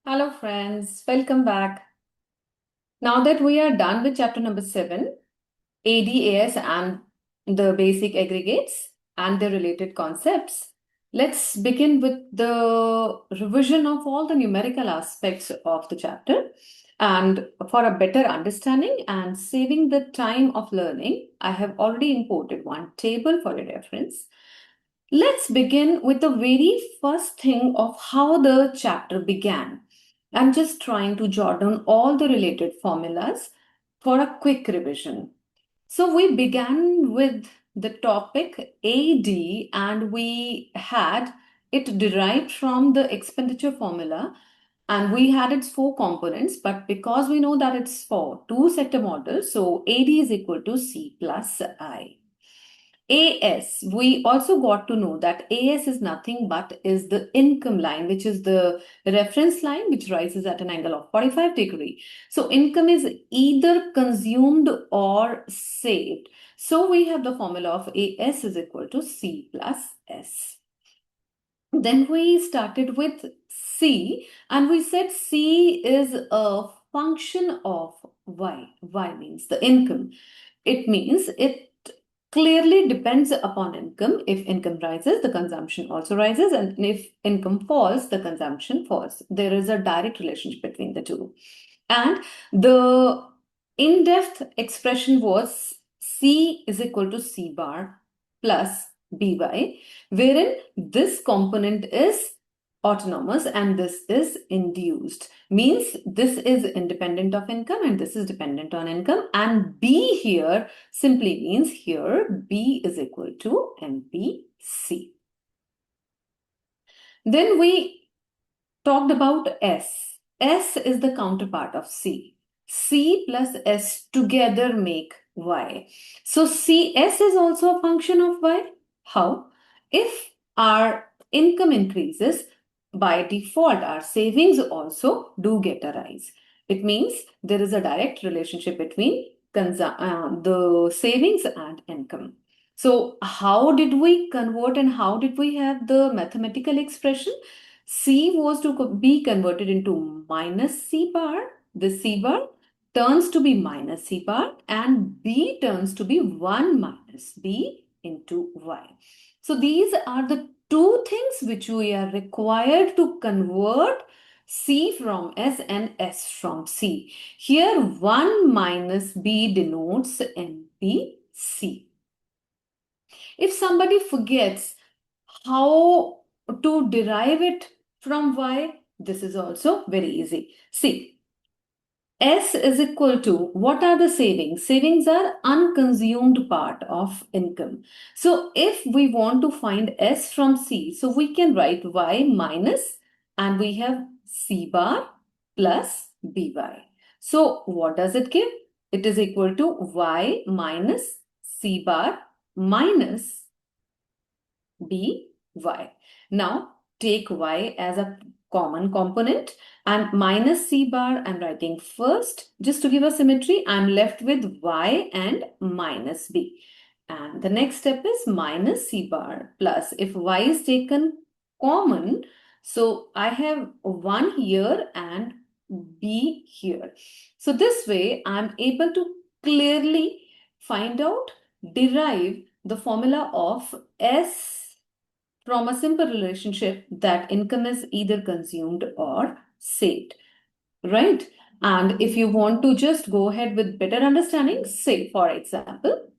Hello friends, welcome back. Now that we are done with chapter number 7, ADAS and the basic aggregates and the related concepts, let's begin with the revision of all the numerical aspects of the chapter. And for a better understanding and saving the time of learning, I have already imported one table for your reference. Let's begin with the very first thing of how the chapter began. I'm just trying to jot down all the related formulas for a quick revision. So we began with the topic AD and we had it derived from the expenditure formula and we had its four components, but because we know that it's for two sector models, so AD is equal to C plus I. AS, we also got to know that AS is nothing but is the income line, which is the reference line, which rises at an angle of 45 degree. So income is either consumed or saved. So we have the formula of AS is equal to C plus S. Then we started with C and we said C is a function of Y. Y means the income. It means it clearly depends upon income. If income rises, the consumption also rises, and if income falls, the consumption falls. There is a direct relationship between the two. And the in-depth expression was C is equal to C bar plus BY, wherein this component is autonomous and this is induced. Means this is independent of income and this is dependent on income. And B here simply means here B is equal to MPC. Then we talked about S. S is the counterpart of C. C plus S together make Y. So CS is also a function of Y. How? If our income increases, by default, our savings also do get a rise. It means there is a direct relationship between the savings and income. So how did we convert and how did we have the mathematical expression? C was to be converted into minus C bar. The C bar turns to be minus C bar and B turns to be 1 minus B into Y. So these are the two things which we are required to convert C from S and S from C. Here 1 minus B denotes MPC. If somebody forgets how to derive it from Y, this is also very easy. See, S is equal to, what are the savings? Savings are unconsumed part of income. So if we want to find S from C, so we can write Y minus and we have C bar plus BY. So what does it give? It is equal to Y minus C bar minus BY. Now take Y as a common component and minus C bar I'm writing first. Just to give a symmetry, I'm left with Y and minus B. And the next step is minus C bar plus. If Y is taken common, so I have 1 here and B here. So this way I'm able to clearly find out, derive the formula of S from a simple relationship that income is either consumed or saved, right? And if you want to just go ahead with better understanding, say, for example,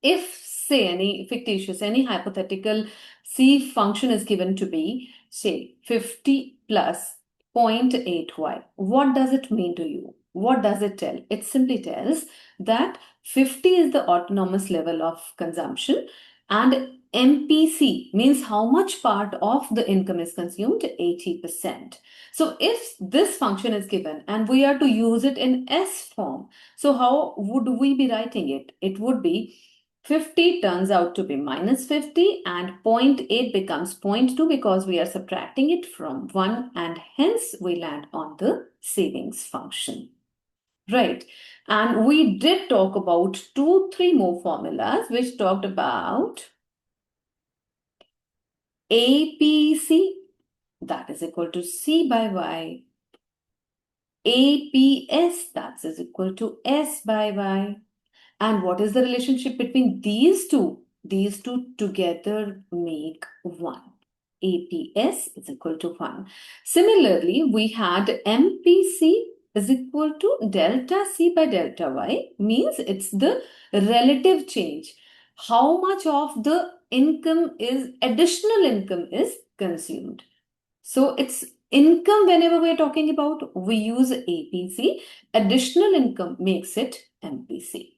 if say any fictitious, any hypothetical C function is given to be, say, 50 plus 0.8y, what does it mean to you? What does it tell? It simply tells that 50 is the autonomous level of consumption and MPC means how much part of the income is consumed, 80%. So if this function is given and we are to use it in S form, so how would we be writing it? It would be 50 turns out to be minus 50 and 0.8 becomes 0.2 because we are subtracting it from 1 and hence we land on the savings function. Right. And we did talk about 3 more formulas which talked about APC, that is equal to C by Y. APS, that is equal to S by Y. And what is the relationship between these two? These two together make 1. APS is equal to 1. Similarly, we had MPC is equal to delta C by delta Y, means it's the relative change. How much of the additional income is consumed. So it's income whenever we're talking about, we use APC. Additional income makes it MPC.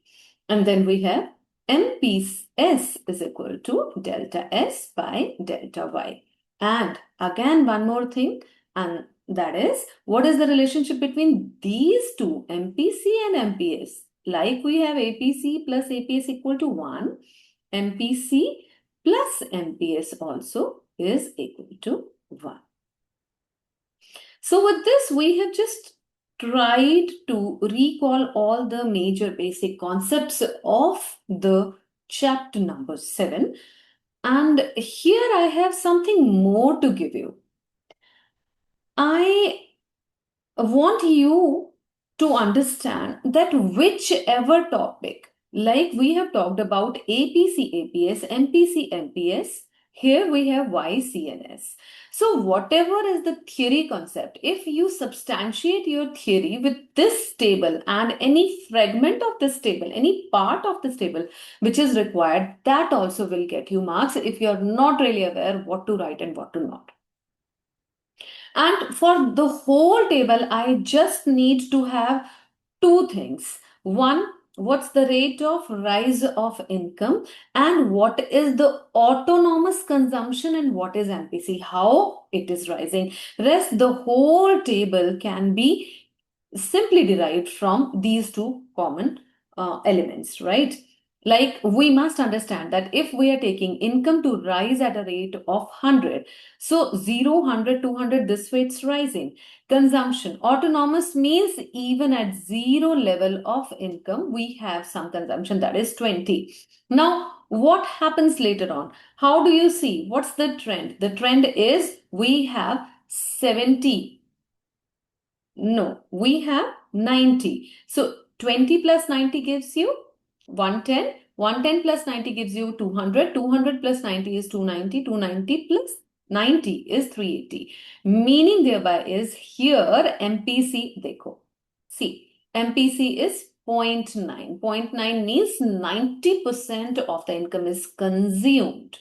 And then we have MPS is equal to delta S by delta Y. And again, one more thing, and that is, what is the relationship between these two, MPC and MPS? Like we have APC plus APS equal to 1, MPC plus MPS also is equal to 1. So with this, we have just tried to recall all the major basic concepts of the chapter number 7. And here I have something more to give you. I want you to understand that whichever topic, like we have talked about APC, APS, MPC, MPS, here we have YCNS. So whatever is the theory concept, if you substantiate your theory with this table and any fragment of this table, any part of this table which is required, that also will get you marks if you are not really aware what to write and what to not. And for the whole table, I just need to have two things. One, what's the rate of rise of income, and what is the autonomous consumption and what is MPC, how it is rising. Rest, the whole table can be simply derived from these two common elements, right? Like we must understand that if we are taking income to rise at a rate of 100, so 0, 100, 200, this way it's rising. Consumption, autonomous means even at 0 level of income, we have some consumption, that is 20. Now, what happens later on? How do you see? What's the trend? The trend is we have 70. No, we have 90. So 20 plus 90 gives you 110. 110 plus 90 gives you 200. 200 plus 90 is 290. 290 plus 90 is 380. Meaning thereby is here MPC, dekho. See, MPC is 0.9. 0.9 means 90% of the income is consumed.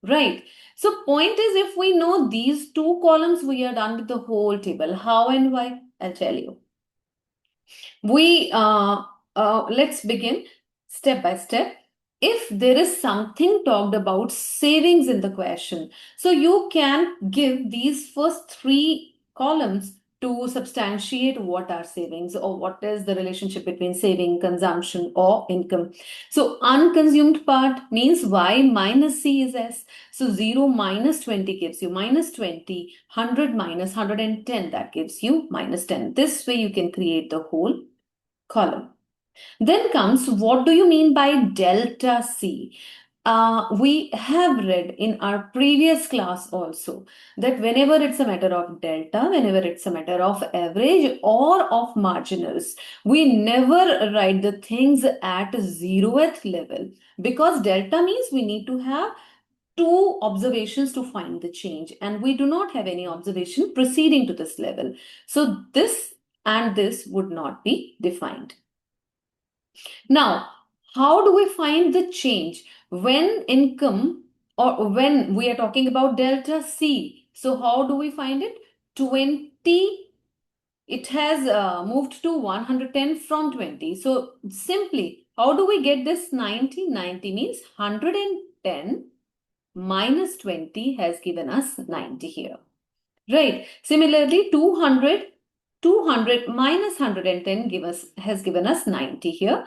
Right. So point is, if we know these two columns, we are done with the whole table. How and why? I'll tell you. Let's begin step by step. If there is something talked about savings in the question, so you can give these first 3 columns to substantiate what are savings or what is the relationship between saving, consumption or income. So unconsumed part means Y minus C is S. So 0 minus 20 gives you minus 20, 100 minus 110, that gives you minus 10. This way you can create the whole column. Then comes, what do you mean by delta C? We have read in our previous class also that whenever it's a matter of delta, whenever it's a matter of average or of marginals, we never write the things at 0th level, because delta means we need to have 2 observations to find the change, and we do not have any observation proceeding to this level. So this and this would not be defined. Now, how do we find the change when income or when we are talking about delta C? So how do we find it? 20, it has moved to 110 from 20. So simply, how do we get this 90? 90 means 110 minus 20 has given us 90 here. Right. Similarly, 200 minus 110 has given us 90 here.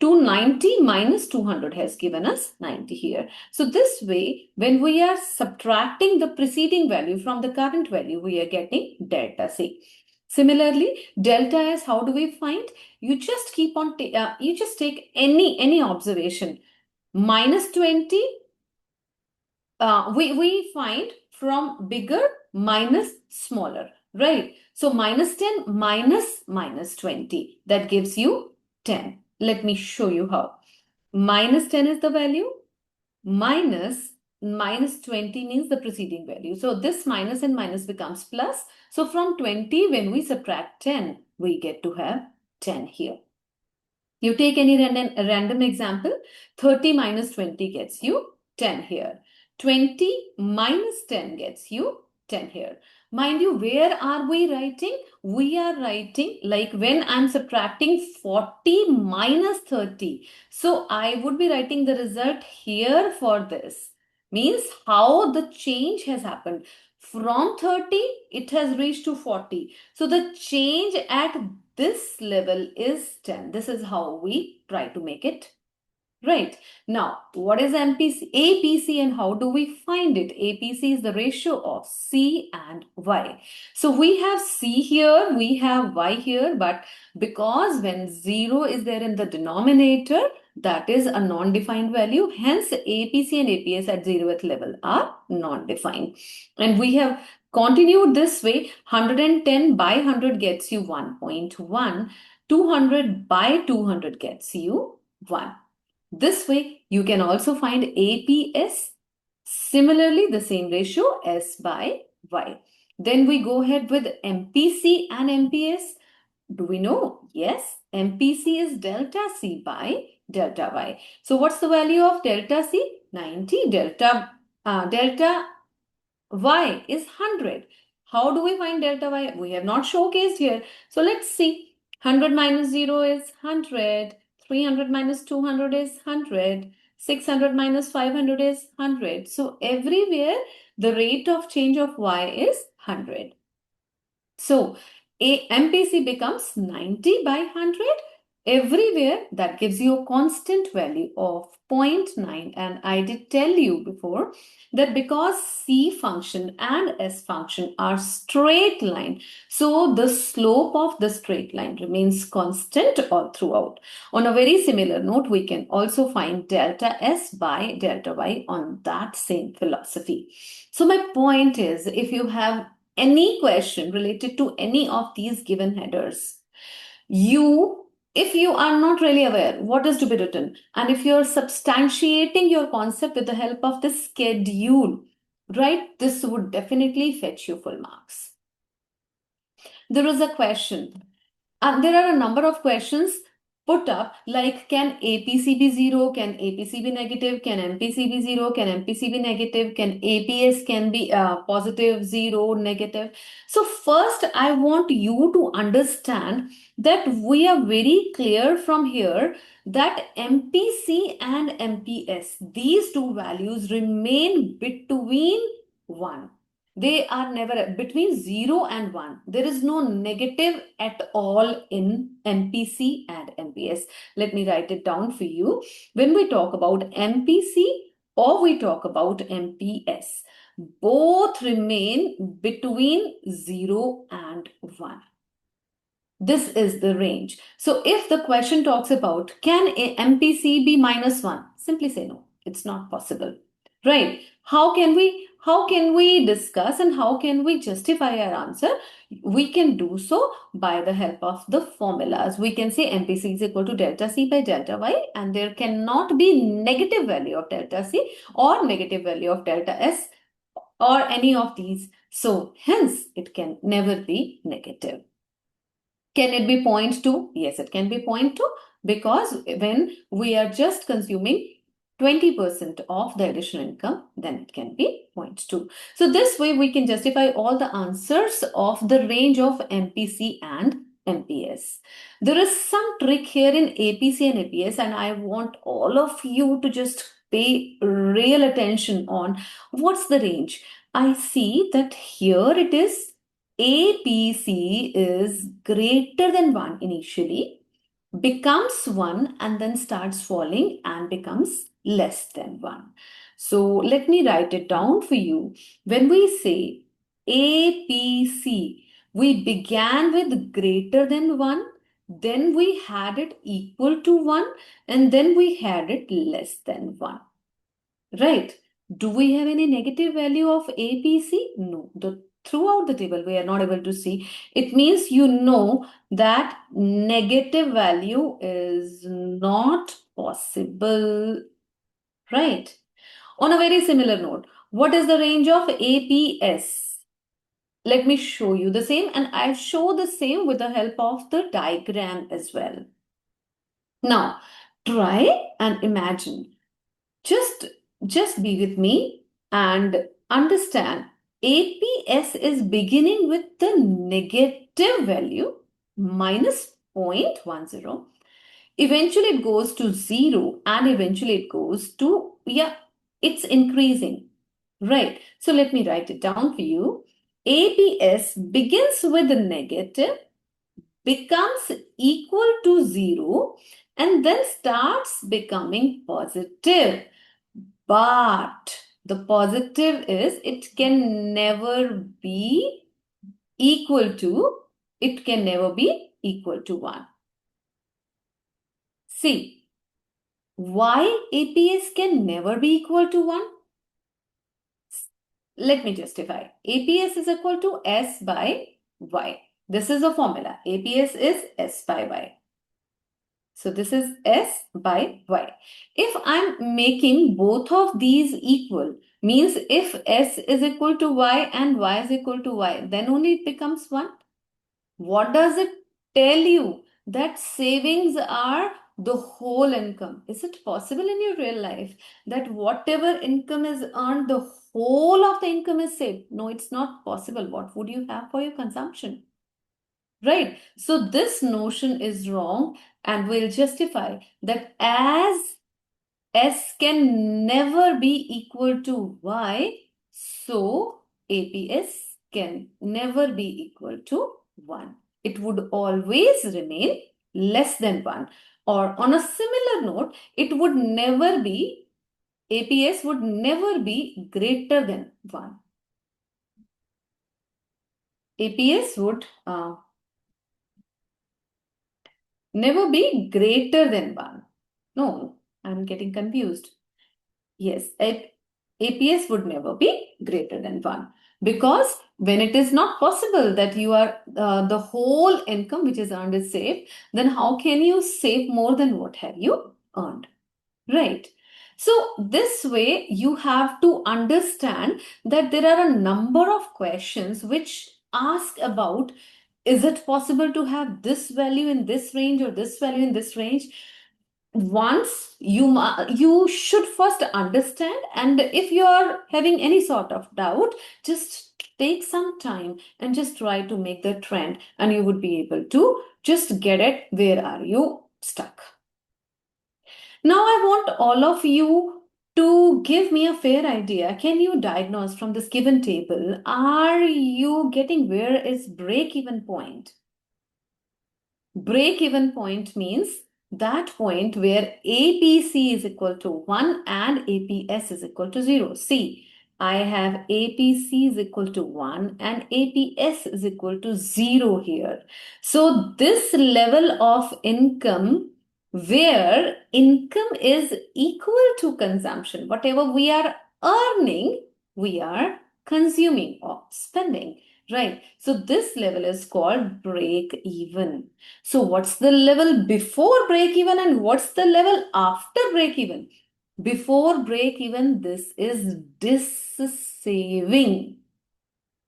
290 minus 200 has given us 90 here. So this way, when we are subtracting the preceding value from the current value, we are getting delta C. Similarly, delta S, how do we find? You just keep on, you just take any observation. Minus 20, we find from bigger minus smaller, right? So minus 10 minus 20, that gives you 10. Let me show you how. Minus 10 is the value, minus 20 means the preceding value. So this minus and minus becomes plus. So from 20, when we subtract 10, we get to have 10 here. You take any random example, 30 minus 20 gets you 10 here. 20 minus 10 gets you 10 here. Mind you, where are we writing? We are writing like when I'm subtracting 40 minus 30. So I would be writing the result here for this. Means how the change has happened. From 30, it has reached to 40. So the change at this level is 10. This is how we try to make it. Right. Now, what is MPC, APC, and how do we find it? APC is the ratio of C and Y. So we have C here, we have Y here, but because when 0 is there in the denominator, that is a non-defined value. Hence, APC and APS at 0th level are non-defined. And we have continued this way. 110 by 100 gets you 1.1. 200 by 200 gets you 1. This way, you can also find APS. Similarly, the same ratio S by Y. Then we go ahead with MPC and MPS. Do we know? Yes, MPC is delta C by delta Y. So what's the value of delta C? 90. Delta Y is 100. How do we find delta Y? We have not showcased here. So let's see. 100 minus 0 is 100. 300 minus 200 is 100. 600 minus 500 is 100. So everywhere the rate of change of Y is 100. So MPC becomes 90 by 100. Everywhere that gives you a constant value of 0.9. And I did tell you before that because C function and S function are straight line, so the slope of the straight line remains constant all throughout. On a very similar note, we can also find delta S by delta Y on that same philosophy. So my point is, if you have any question related to any of these given headers, if you are not really aware what is to be written, and if you're substantiating your concept with the help of the schedule, right, this would definitely fetch you full marks. There is a question, and there are a number of questions put up like, can APC be 0? Can APC be negative? Can MPC be 0? Can MPC be negative? Can APS can be positive, 0, negative? So first, I want you to understand that we are very clear from here that MPC and MPS, these two values remain between 1. They are never between 0 and 1. There is no negative at all in MPC and MPS. Let me write it down for you. When we talk about MPC or we talk about MPS, both remain between 0 and 1. This is the range. So if the question talks about, can a MPC be minus 1? Simply say no. It's not possible. Right? How can we discuss and how can we justify our answer? We can do so by the help of the formulas. We can say MPC is equal to delta C by delta Y, and there cannot be negative value of delta C or negative value of delta S or any of these. So hence it can never be negative. Can it be 0.2? Yes, it can be 0.2 because when we are just consuming 20% of the additional income, then it can be 0.2. So this way we can justify all the answers of the range of MPC and MPS. There is some trick here in APC and APS, and I want all of you to just pay real attention on what's the range. I see that here it is APC is greater than 1 initially, becomes 1 and then starts falling and becomes less than 1. So let me write it down for you. When we say APC, we began with greater than 1, then we had it equal to 1, and then we had it less than 1. Right? Do we have any negative value of APC? No. The throughout the table we are not able to see, it means you know that negative value is not possible, right? On a very similar note, what is the range of APS? Let me show you the same, and I'll show the same with the help of the diagram as well. Now, try and imagine. Just, just be with me and understand. APS is beginning with the negative value minus 0.10. Eventually it goes to 0 and eventually it goes to, yeah, it's increasing. Right. So let me write it down for you. APS begins with a negative, becomes equal to 0, and then starts becoming positive. But the positive is it can never be equal to, it can never be equal to 1. See, why APS can never be equal to 1? Let me justify. APS is equal to S by Y. This is a formula. APS is S by Y. So this is S by Y. If I'm making both of these equal, means if S is equal to Y and Y is equal to Y, then only it becomes 1. What does it tell you? That savings are the whole income. Is it possible in your real life that whatever income is earned, the whole of the income is saved? No, it's not possible. What would you have for your consumption? Right. So this notion is wrong, and we'll justify that as S can never be equal to Y, so APS can never be equal to 1. It would always remain less than 1. Or on a similar note, it would never be, APS would never be greater than 1. APS would never be greater than 1. No, I'm getting confused. Yes, APS would never be greater than 1, because when it is not possible that you are the whole income which is earned is saved, then how can you save more than what have you earned? Right. So this way you have to understand that there are a number of questions which ask about, is it possible to have this value in this range or this value in this range? Once you should first understand, and if you are having any sort of doubt, just take some time and just try to make the trend, and you would be able to just get it, where are you stuck. Now I want all of you to give me a fair idea. Can you diagnose from this given table, are you getting where is break even point? Break even point means that point where APC is equal to 1 and APS is equal to 0. See, I have APC is equal to 1 and APS is equal to 0 here. So this level of income, where income is equal to consumption, whatever we are earning, we are consuming or spending, right? So this level is called break even. So what's the level before break even and what's the level after break even? Before break even, this is dis-saving.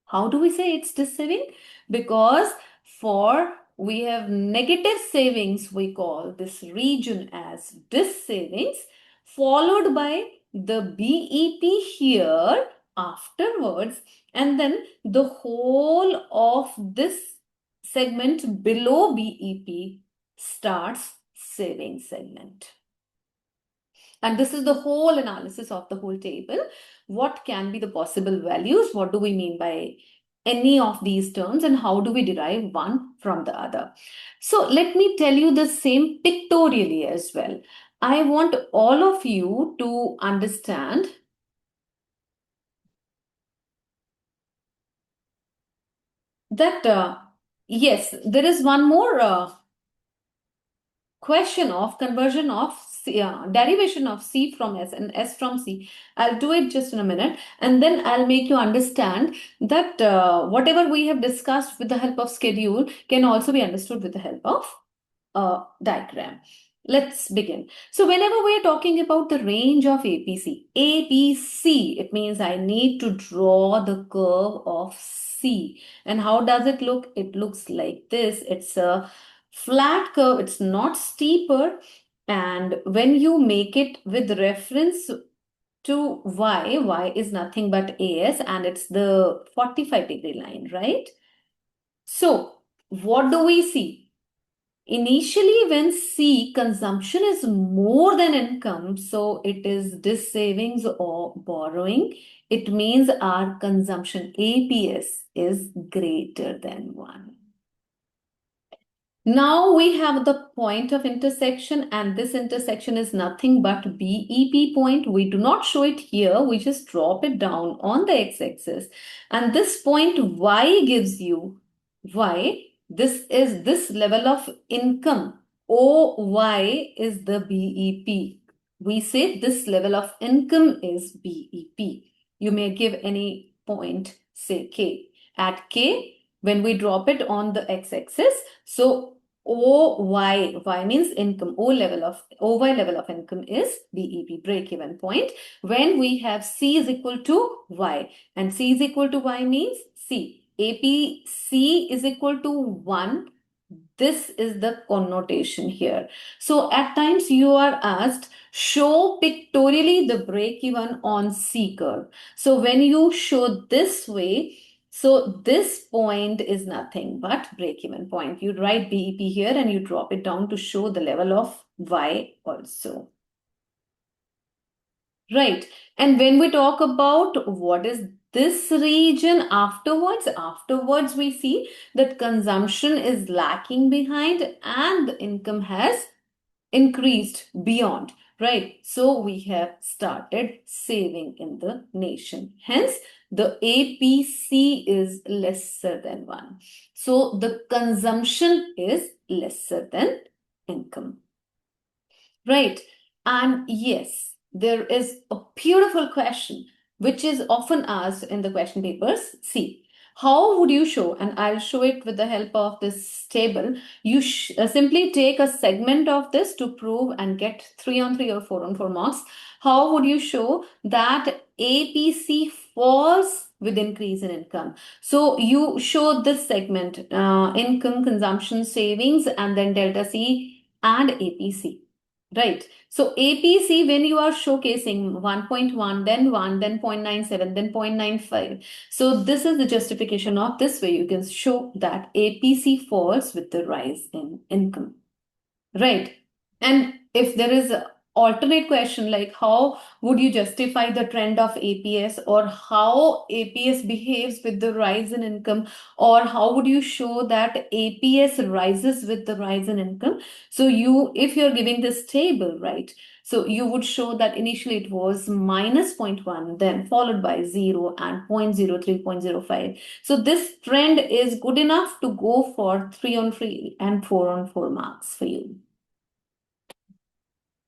How do we say it's dis-saving? Because for we have negative savings, we call this region as dis-savings, followed by the BEP here afterwards, and then the whole of this segment below BEP starts saving segment. And this is the whole analysis of the whole table. What can be the possible values? What do we mean by any of these terms, and how do we derive one from the other? So let me tell you the same pictorially as well. I want all of you to understand that yes, there is one more question of conversion of C, derivation of C from S and S from C. I'll do it just in a minute, and then I'll make you understand that whatever we have discussed with the help of schedule can also be understood with the help of a diagram. Let's begin. So whenever we're talking about the range of APC, it means I need to draw the curve of C. And how does it look? It looks like this. It's a flat curve. It's not steeper. And when you make it with reference to y is nothing but AS, and it's the 45-degree line, right? So what do we see? Initially, when C consumption is more than income, so it is this savings or borrowing, it means our consumption APS is greater than 1. Now we have the point of intersection, and this intersection is nothing but BEP point. We do not show it here, we just drop it down on the x-axis. And this point Y gives you Y. This is this level of income. OY is the BEP. We say this level of income is BEP. You may give any point, say K. At K, when we drop it on the x-axis, so OY, Y means income, OY level of income is BEP, break-even point. When we have C is equal to Y, and C is equal to Y means C. APC is equal to 1. This is the connotation here. So at times you are asked, show pictorially the break-even on C curve. So when you show this way, so this point is nothing but break-even point. You write BEP here and you drop it down to show the level of Y also. Right. And when we talk about what is this region afterwards we see that consumption is lacking behind and the income has increased beyond, right? So we have started saving in the nation. Hence, the APC is lesser than 1. So the consumption is lesser than income, right? And yes, there is a beautiful question which is often asked in the question papers. See, how would you show, and I'll show it with the help of this table. You simply take a segment of this to prove and get 3 on 3 or 4 on 4 marks. How would you show that APC falls with increase in income? So you show this segment, income, consumption, savings, and then delta C and APC. Right. So APC, when you are showcasing 1.1, then 1, then 0.97, then 0.95. So this is the justification of this way. You can show that APC falls with the rise in income. Right. And if there is an alternate question like how would you justify the trend of APS, or how APS behaves with the rise in income, or how would you show that APS rises with the rise in income? So if you're giving this table, right, so you would show that initially it was minus 0.1, then followed by 0 and 0.03, 0.05. So this trend is good enough to go for 3 on 3 and 4 on 4 marks for you.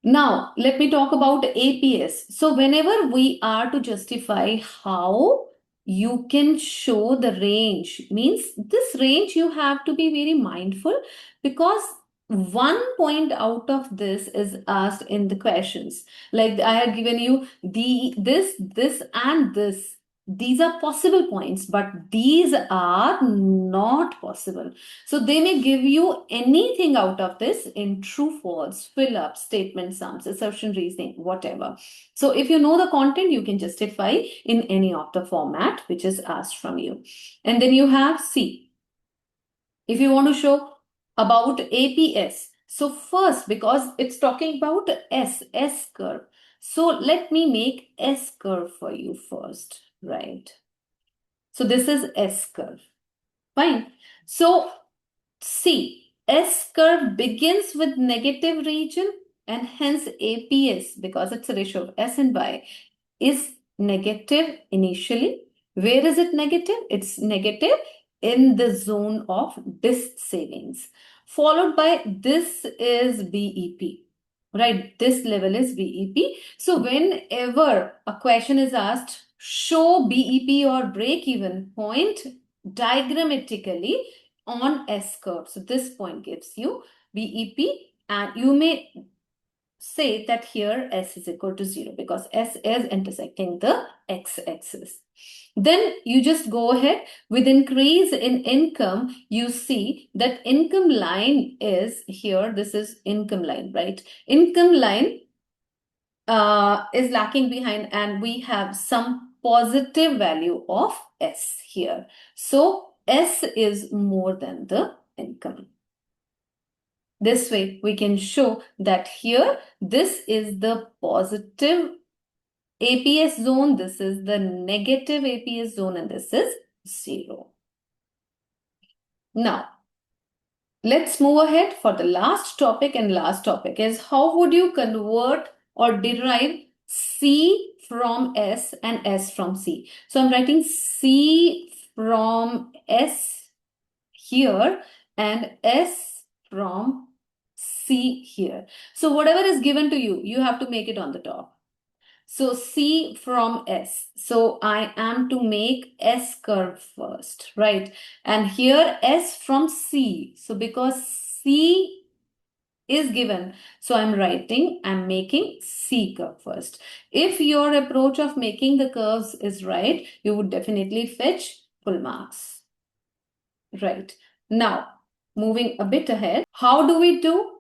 Now, let me talk about APS. So whenever we are to justify how you can show the range, means this range you have to be very mindful, because one point out of this is asked in the questions. Like I have given you this and this. These are possible points, but these are not possible. So they may give you anything out of this in true, false, fill up, statement, sums, assertion, reasoning, whatever. So if you know the content, you can justify in any of the format which is asked from you. And then you have C. If you want to show about APS. So first, because it's talking about S curve. So let me make S curve for you first, right? So this is S curve. Fine. So see, S curve begins with negative region, and hence APS, because it's a ratio of S and Y, is negative initially. Where is it negative? It's negative in the zone of this savings. followed by this is BEP. Right, this level is BEP. So whenever a question is asked, show BEP or break-even point diagrammatically on S curve. So this point gives you BEP, and you may say that here S is equal to 0 because S is intersecting the x-axis. Then you just go ahead with increase in income. You see that income line is here. This is income line, right? Income line is lacking behind, and we have some positive value of S here. So S is more than the income. This way we can show that here this is the positive APS zone, this is the negative APS zone, and this is 0. Now, let's move ahead for the last topic, and last topic is how would you convert or derive C from S and S from C. So I'm writing C from S here and S from C here. So whatever is given to you, you have to make it on the top. So C from S. So I am to make S curve first, right? And here S from C. So because C is given, so I'm making C curve first. If your approach of making the curves is right, you would definitely fetch full marks. Right. Now, moving a bit ahead, how do we do?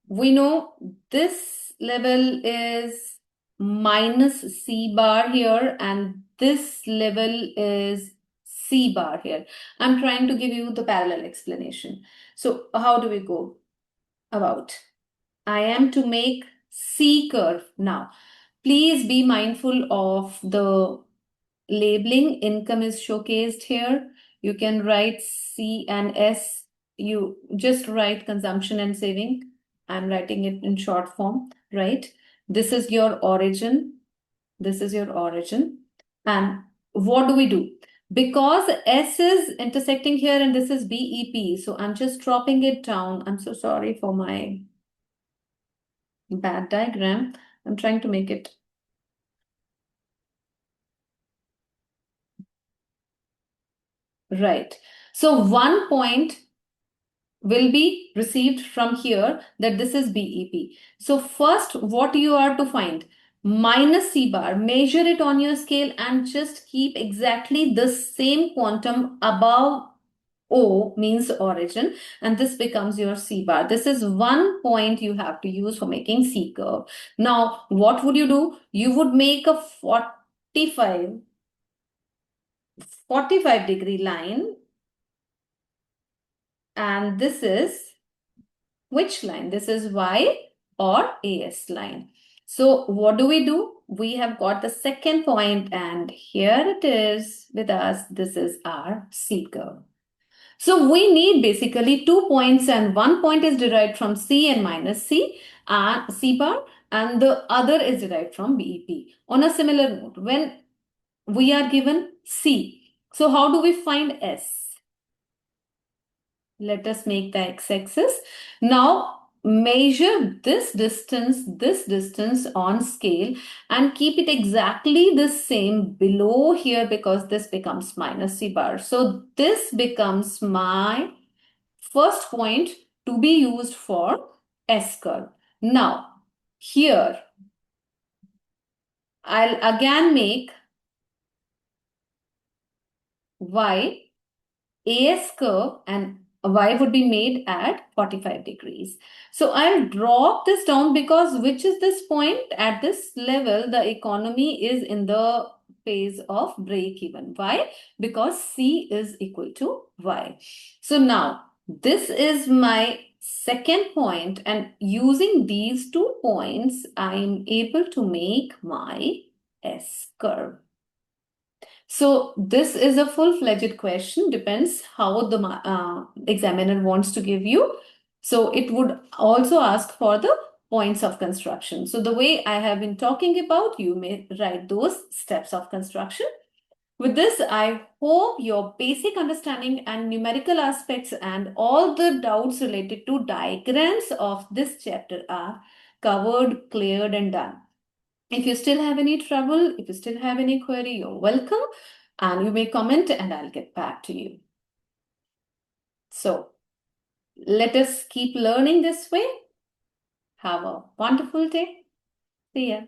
We know this level is minus C bar here, and this level is C bar here. I'm trying to give you the parallel explanation. So how do we go about? I am to make C curve. Now, please be mindful of the labeling. Income is showcased here. You can write C and S. You just write consumption and saving. I'm writing it in short form, right? This is your origin. This is your origin. And what do we do? Because S is intersecting here and this is BEP, so I'm just dropping it down. I'm so sorry for my bad diagram. I'm trying to make it right. So 1 point will be received from here, that this is BEP. So first, what you are to find? Minus C bar, measure it on your scale and just keep exactly the same quantum above O, means origin, and this becomes your C bar. This is 1 point you have to use for making C curve. Now, what would you do? You would make a 45 degree line, and this is which line? This is Y or AS line. So what do? We have got the second point, and here it is with us. This is our C curve. So we need basically 2 points, and 1 point is derived from C and minus C and C bar, and the other is derived from BEP. On a similar note, when we are given C, so how do we find S? Let us make the x-axis. Now measure this distance on scale and keep it exactly the same below here, because this becomes minus C bar. So this becomes my first point to be used for S curve. Now here I'll again make Y AS curve, and Y would be made at 45 degrees. So I'll drop this down, because which is this point? At this level, the economy is in the phase of break even. Why? Because C is equal to Y. So now this is my second point, and using these 2 points, I'm able to make my S curve. So this is a full-fledged question, depends how the examiner wants to give you. So it would also ask for the points of construction. So the way I have been talking about, you may write those steps of construction. With this, I hope your basic understanding and numerical aspects and all the doubts related to diagrams of this chapter are covered, cleared, and done. If you still have any trouble, if you still have any query, you're welcome, and you may comment and I'll get back to you. So let us keep learning this way. Have a wonderful day. See ya.